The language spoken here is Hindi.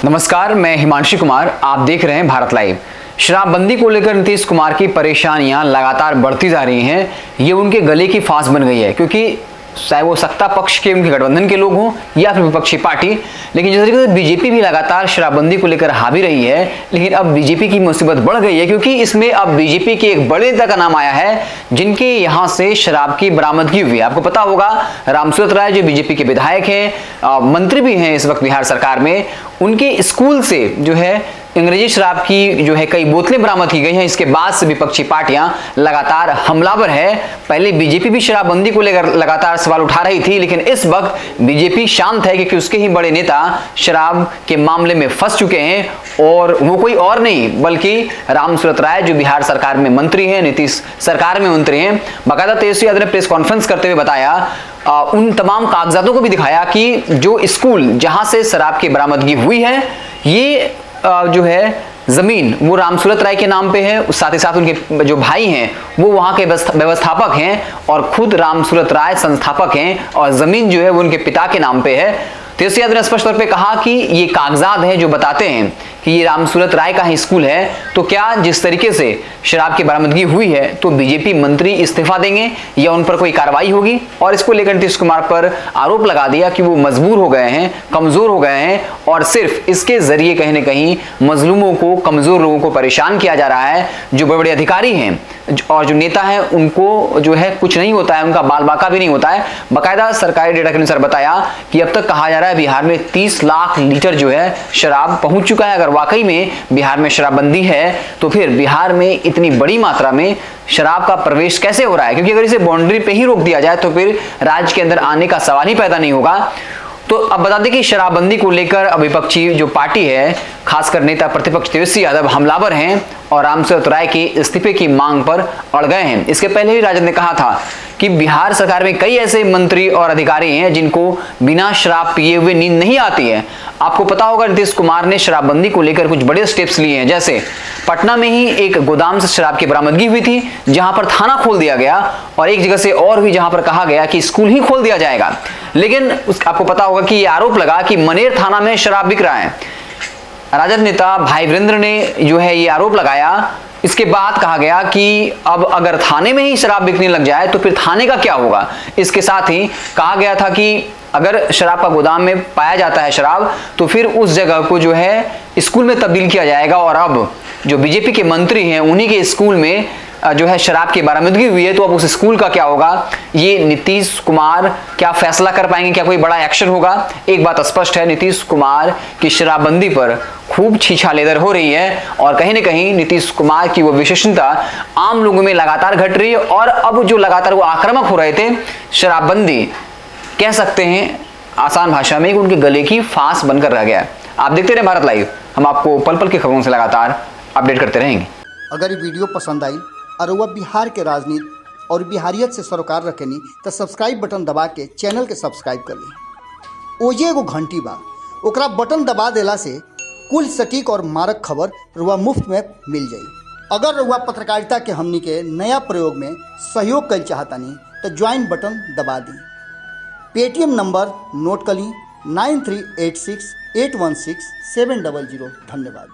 नमस्कार, मैं हिमांशु कुमार। आप देख रहे हैं भारत लाइव। शराबबंदी को लेकर नीतीश कुमार की परेशानियां लगातार बढ़ती जा रही हैं। ये उनके गले की फांस बन गई है, क्योंकि चाहे वो सत्ता पक्ष के उनके गठबंधन के लोग हों या फिर विपक्षी पार्टी, लेकिन जिस तरीके से बीजेपी भी लगातार शराबबंदी को लेकर हावी रही है, लेकिन अब बीजेपी की मुसीबत बढ़ गई है, क्योंकि इसमें अब बीजेपी के एक बड़े नेता का नाम आया है जिनके यहां से शराब की बरामदगी हुई है। आपको पता होगा, रामसूरत राय जो बीजेपी के विधायक हैं, मंत्री भी हैं इस वक्त बिहार सरकार में, उनके स्कूल से जो है अंग्रेजी शराब की जो है कई बोतलें बरामद की गई हैं। इसके बाद से विपक्षी पार्टियां लगातार हमलावर है। पहले बीजेपी भी शराबबंदी को लेकर लगातार सवाल उठा रही थी, लेकिन इस वक्त बीजेपी शांत है, क्योंकि उसके ही बड़े नेता शराब के मामले में फंस चुके हैं। और वो कोई और नहीं बल्कि रामसूरत राय जो बिहार सरकार में मंत्री हैं, नीतीश सरकार में मंत्री हैं। बाकायदा तेजस्वी यादव ने प्रेस कॉन्फ्रेंस करते हुए बताया, उन तमाम कागजातों को भी दिखाया कि जो स्कूल जहां से शराब की बरामदगी हुई है, ये जो है जमीन वो रामसूरत राय के नाम पे है। साथ ही साथ उनके जो भाई हैं वो वहां के व्यवस्थापक हैं और खुद रामसूरत राय संस्थापक हैं, और जमीन जो है वो उनके पिता के नाम पे है। तेजस्वी यादव ने स्पष्ट तौर पे कहा कि ये कागजात हैं जो बताते हैं कि ये रामसूरत राय का ही स्कूल है। तो क्या जिस तरीके से शराब की बरामदगी हुई है, तो बीजेपी मंत्री इस्तीफा देंगे या उन पर कोई कार्रवाई होगी? और इसको लेकर नीतीश कुमार पर आरोप लगा दिया कि वो मजबूर हो गए हैं, कमजोर हो गए हैं, और सिर्फ इसके जरिए कहीं ना कहीं मजलूमों को, कमजोर लोगों को परेशान किया जा रहा है। जो बड़े बड़े अधिकारी हैं और जो नेता हैं उनको जो है कुछ नहीं होता है, उनका बाल बाका भी नहीं होता है। बाकायदा सरकारी डेटा के अनुसार बताया कि अब तक कहा जा रहा है बिहार में 30 लाख लीटर जो है शराब पहुंच चुका है। अगर वाकई में बिहार में शराबबंदी है, तो फिर बिहार में इतनी बड़ी मात्रा में शराब का प्रवेश कैसे हो रहा है? क्योंकि अगर इसे बाउंड्री पे ही रोक दिया जाए तो फिर राज्य के अंदर आने का सवाल ही पैदा नहीं होगा। तो अब बता दें कि शराबबंदी को लेकर अब विपक्षी जो पार्टी है, खासकर नेता प्रतिपक्ष तेजस्वी यादव हमलावर हैं और रामसूरत राय के इस्तीफे की मांग पर अड़ गए हैं। इसके पहले ही राजद ने कहा था कि बिहार सरकार में कई ऐसे मंत्री और अधिकारी हैं जिनको बिना शराब पिए हुए नींद नहीं आती है। आपको पता होगा, नीतीश कुमार ने शराबबंदी को लेकर कुछ बड़े स्टेप्स लिए हैं। जैसे पटना में ही एक गोदाम से शराब की बरामदगी हुई थी, जहां पर थाना खोल दिया गया, और एक जगह से और भी जहां पर कहा गया कि स्कूल ही खोल दिया जाएगा। लेकिन आपको पता होगा कि यह आरोप लगा कि मनेर थाना में शराब बिक रहा है। राजद नेता भाई वीरेंद्र ने जो है ये आरोप लगाया। इसके बाद कहा गया कि अब अगर थाने में ही शराब बिकने लग जाए तो फिर थाने का क्या होगा? इसके साथ ही कहा गया था कि अगर शराब का गोदाम में पाया जाता है शराब, तो फिर उस जगह को जो है स्कूल में तब्दील किया जाएगा। और अब जो बीजेपी के मंत्री हैं उन्हीं के स्कूल में जो है शराब की बरामदगी हुई है, तो अब उस स्कूल का क्या होगा? ये नीतीश कुमार क्या फैसला कर पाएंगे? क्या कोई बड़ा एक्शन होगा? एक बात स्पष्ट है, नीतीश कुमार की शराबबंदी पर खूब छीछालेदर हो रही है, और कहीं ना कहीं नीतीश कुमार की वो विशेषता आम लोगों में लगातार घट रही है। और अब जो लगातार वो आक्रामक हो रहे थे, शराबबंदी कह सकते हैं आसान भाषा में कि उनके गले की फांस बनकर रह गया है। आप देखते रहे भारत लाइव, हम आपको पल पल की खबरों से लगातार अपडेट करते रहेंगे। अगर ये वीडियो पसंद आई और वह बिहार के राजनीति और बिहारियत से सरोकार रखेनी, तो सब्सक्राइब बटन दबा के चैनल के सब्सक्राइब कर ली। ओजे एगो घंटी बा, ओकरा बटन दबा देला से कुल सटीक और मारक खबर रुआ मुफ्त में मिल जाई। अगर रुआ पत्रकारिता के हमनी के नया प्रयोग में सहयोग कर चाहतानी तो ज्वाइन बटन दबा दी। पेटीएम नंबर नोट कर ली 9386816700। धन्यवाद।